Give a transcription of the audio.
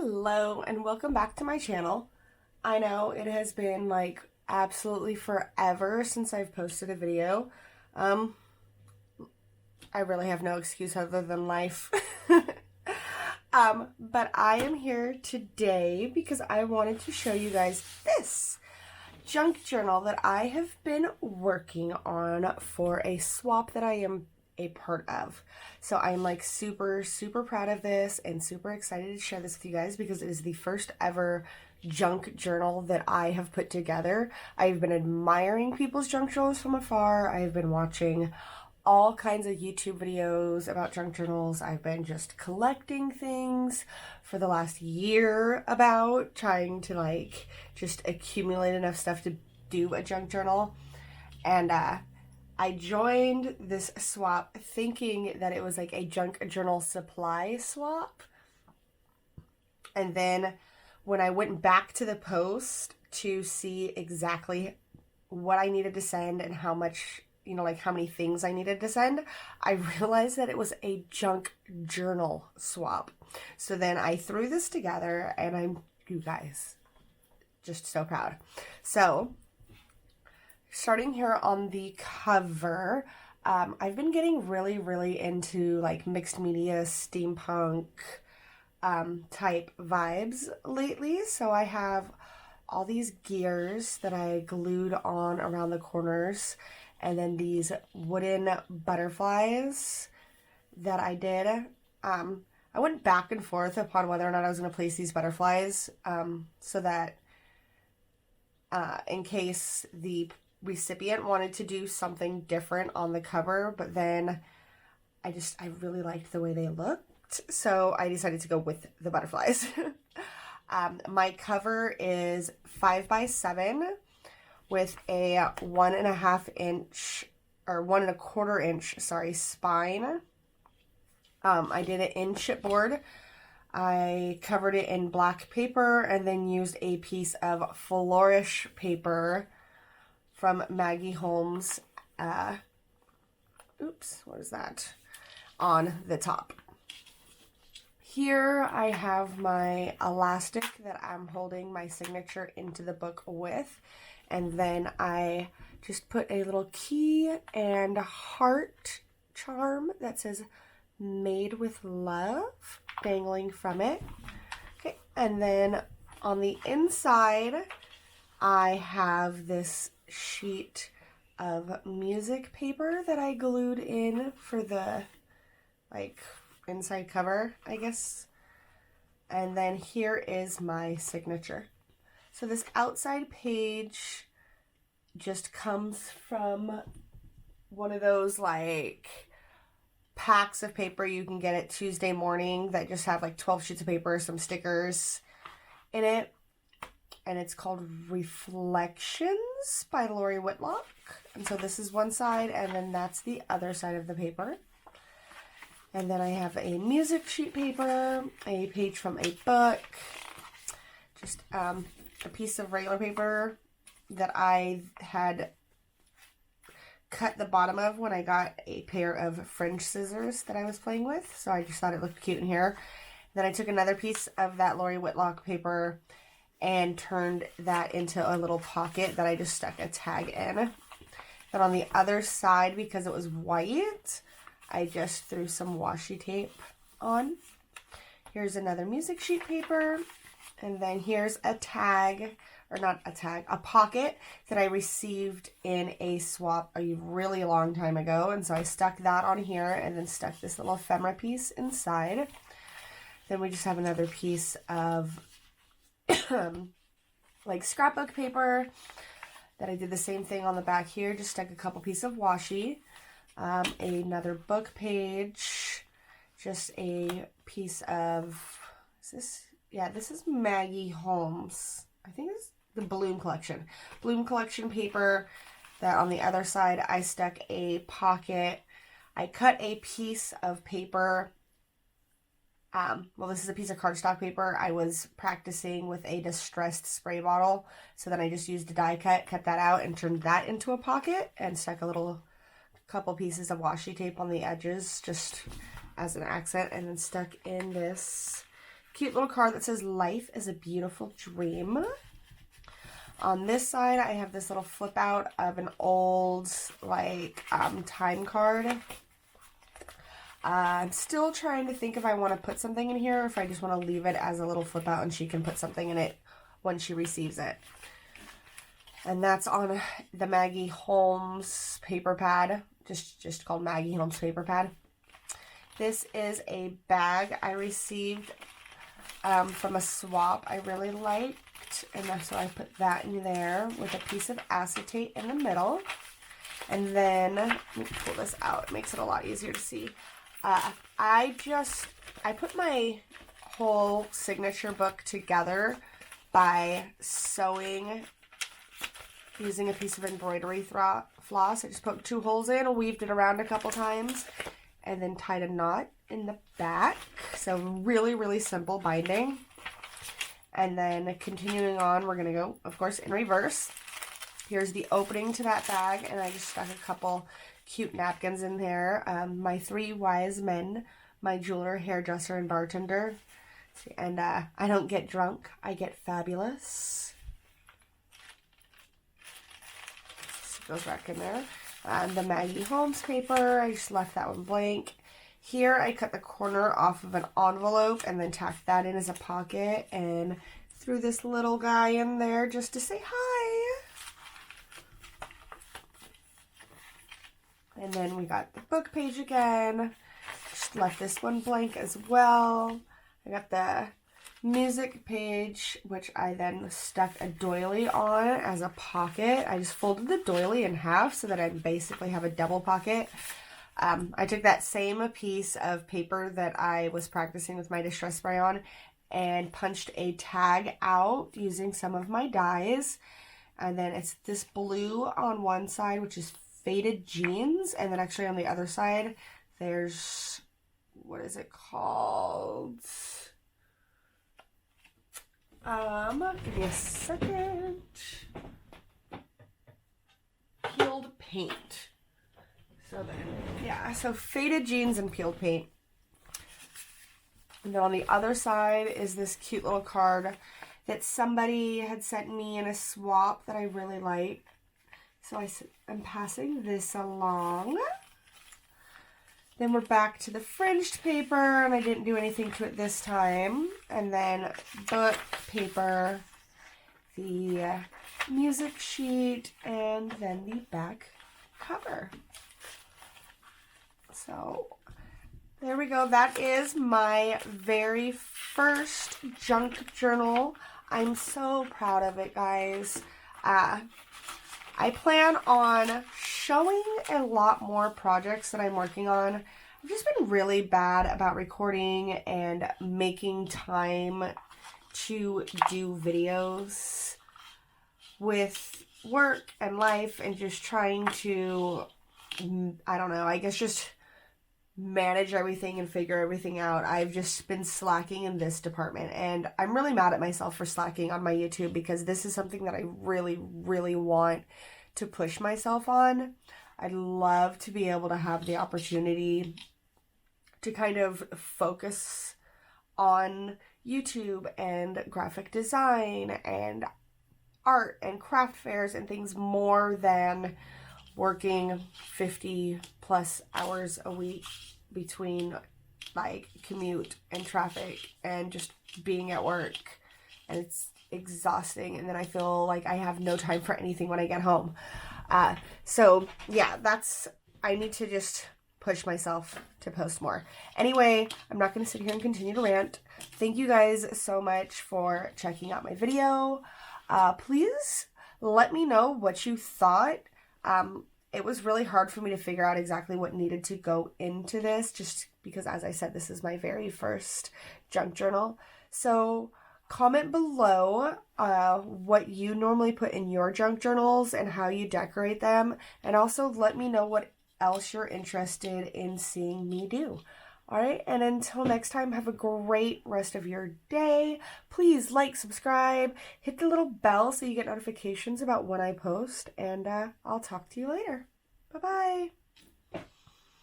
Hello and welcome back to my channel. I know it has been like absolutely forever since I've posted a video. I really have no excuse other than life. But I am here today because I wanted to show you guys this junk journal that I have been working on for a swap that I am a part of. So I'm like super proud of this and super excited to share this with you guys because it is the first ever junk journal that I have put together. I've been admiring people's junk journals from afar. I've been watching all kinds of YouTube videos about junk journals. I've been just collecting things for the last year about trying to like just accumulate enough stuff to do a junk journal. And I joined this swap thinking that it was like a junk journal supply swap. And then when I went back to the post to see exactly what I needed to send and how much, like how many things I needed to send, I realized that it was a junk journal swap. So then I threw this together and I'm, you guys, just so proud. So starting here on the cover, I've been getting really into like mixed media, steampunk type vibes lately. So I have all these gears that I glued on around the corners, and then these wooden butterflies that I did. I went back and forth upon whether or not I was going to place these butterflies so that in case the recipient wanted to do something different on the cover, but then I really liked the way they looked, so I decided to go with the butterflies. My cover is 5x7 with a 1.5 inch or 1.25 inch, spine. I did it in chipboard. I covered it in black paper and then used a piece of flourish paper from Maggie Holmes, what is that, on the top. Here I have my elastic that I'm holding my signature into the book with, and then I just put a little key and heart charm that says "Made with Love" dangling from it. Okay, and then on the inside I have this sheet of music paper that I glued in for the like inside cover, I guess. And then here is my signature. So this outside page just comes from one of those like packs of paper you can get at Tuesday Morning that just have like 12 sheets of paper, some stickers in it. And it's called Reflections by Lori Whitlock. And so this is one side, and then that's the other side of the paper. And then I have a music sheet paper, a page from a book, just a piece of regular paper that I had cut the bottom of when I got a pair of French scissors that I was playing with. So I just thought it looked cute in here. Then I took another piece of that Lori Whitlock paper and turned that into a little pocket that I just stuck a tag in. Then on the other side, because it was white, I just threw some washi tape on. Here's another music sheet paper. And then here's a tag, or not a tag, a pocket that I received in a swap a really long time ago. And so I stuck that on here and then stuck this little ephemera piece inside. Then we just have another piece of like scrapbook paper that I did the same thing on the back here, just stuck a couple pieces of washi, another book page, just a piece of, this is Maggie Holmes, I think it's the Bloom collection paper, that on the other side I stuck a pocket. I cut a piece of paper. This is a piece of cardstock paper. I was practicing with a distressed spray bottle, so then I just used a die cut that out, and turned that into a pocket, and stuck a couple pieces of washi tape on the edges just as an accent, and then stuck in this cute little card that says life is a beautiful dream. On this side, I have this little flip out of an old, like, time card. I'm still trying to think if I want to put something in here or if I just want to leave it as a little flip out and she can put something in it when she receives it. And that's on the Maggie Holmes paper pad, just called Maggie Holmes paper pad. This is a bag I received from a swap I really liked, and so I put that in there with a piece of acetate in the middle. And then, let me pull this out, it makes it a lot easier to see. I put my whole signature book together by sewing using a piece of embroidery floss. I just poked 2 holes in, weaved it around a couple times, and then tied a knot in the back. So really, really simple binding. And then continuing on, we're gonna go, of course, in reverse. Here's the opening to that bag, and I just stuck a couple cute napkins in there. My 3 wise men, my jeweler, hairdresser, and bartender. And I don't get drunk, I get fabulous. So it goes back in there. The Maggie Holmes paper, I just left that one blank. Here I cut the corner off of an envelope and then tacked that in as a pocket and threw this little guy in there just to say hi. And then we got the book page again. Just left this one blank as well. I got the music page, which I then stuck a doily on as a pocket. I just folded the doily in half so that I basically have a double pocket. I took that same piece of paper that I was practicing with my distress spray on and punched a tag out using some of my dies. And then it's this blue on one side, which is faded jeans, and then actually on the other side there's, what is it called? Give me a second. Peeled paint. So then, yeah, so faded jeans and peeled paint. And then on the other side is this cute little card that somebody had sent me in a swap that I really like. So I'm passing this along. Then we're back to the fringed paper, and I didn't do anything to it this time. And then book paper, the music sheet, and then the back cover. So there we go. That is my very first junk journal. I'm so proud of it, guys. I plan on showing a lot more projects that I'm working on. I've just been really bad about recording and making time to do videos with work and life and just trying to, I don't know, I guess just manage everything and figure everything out. I've just been slacking in this department, and I'm really mad at myself for slacking on my YouTube because this is something that I really, really want to push myself on. I'd love to be able to have the opportunity to kind of focus on YouTube and graphic design and art and craft fairs and things more than working 50 plus hours a week between like commute and traffic and just being at work, and it's exhausting, and then I feel like I have no time for anything when I get home. So yeah, I need to just push myself to post more. Anyway, I'm not going to sit here and continue to rant. Thank you guys so much for checking out my video. Please let me know what you thought. It was really hard for me to figure out exactly what needed to go into this, just because, as I said, this is my very first junk journal. So comment below what you normally put in your junk journals and how you decorate them. And also let me know what else you're interested in seeing me do. All right, and until next time, have a great rest of your day. Please like, subscribe, hit the little bell so you get notifications about when I post, and I'll talk to you later. Bye-bye.